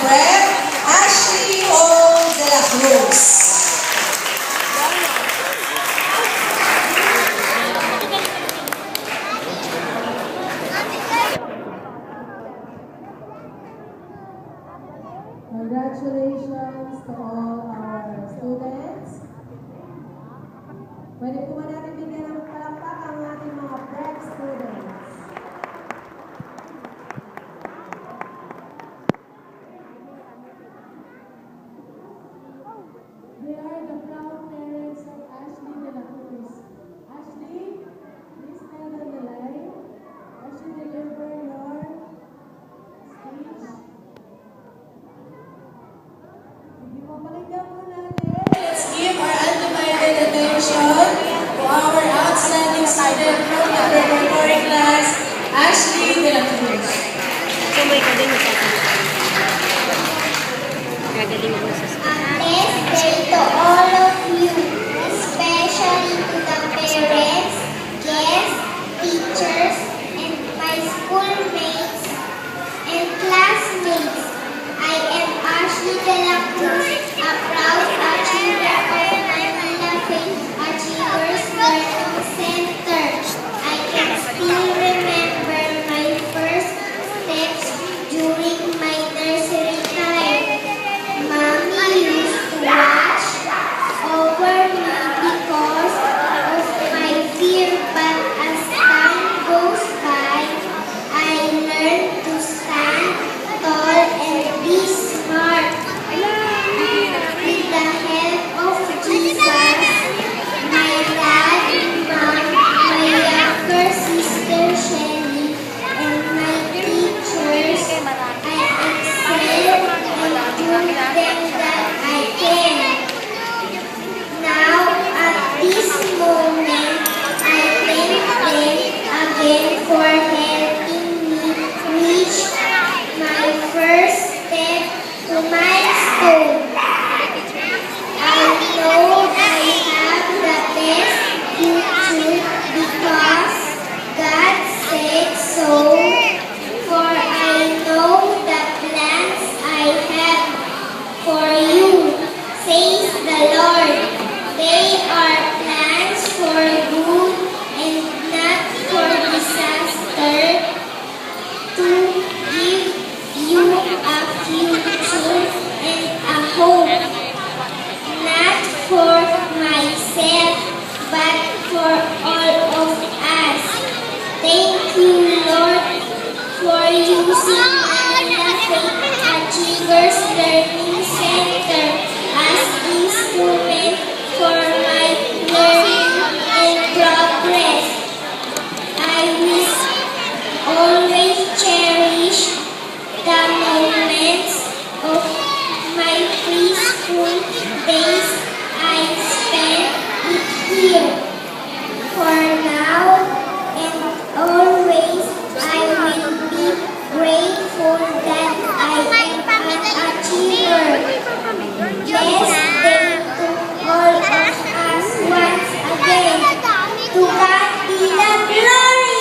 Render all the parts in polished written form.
Prep, Ashley O. de la Cruz. Congratulations to all our students. Pwede po ba natin bigyan ng palakpak ang ating mga prep students? They are the proud parents of Ashley de la Cruz. Ashley, please stand on the line. Ashley, deliver your speech. Let's give our undivided attention to our outstanding student from the preparatory class, Ashley de la Cruz. Blessed day to all of you, especially to the parents, guests, teachers, and my schoolmates and classmates. I am Ashley de la Cruz, a proud achiever of Manila Faith Achievers Learning Center. I can still remember my first steps during my nursery time. Mommy used to watch over me because of my fear, but as time goes by, I learned to stand tall and be smart. With the help of Jesus, my dad, mom, my younger sister Shelly, and my teachers, I excel and do them that I can. Now, at this moment, I thank them again for helping me reach my first step to milestone. I know I have the best future because God said so. For I know the plans I have for you, says the Lord. They are plans for good and not for disaster, to give you a future and a hope. Not for myself, but for all of us. Thank you, Lord, for using Manila Faith Achievers Learning Center as instrument for my learning and progress. I will always cherish the moments of my preschool days I spent here. For now and always, I will be grateful that I am an achiever. Blessed day to all of us once again. To God be the glory!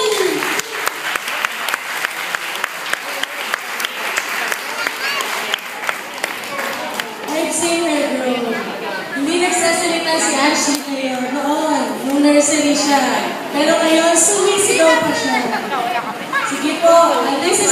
I've seen her grow. Hindi nagsasalita si Ashley ngayon. Noon, nung nursery siya. Pero ngayon, sumisigaw pa siya. Sige po, this is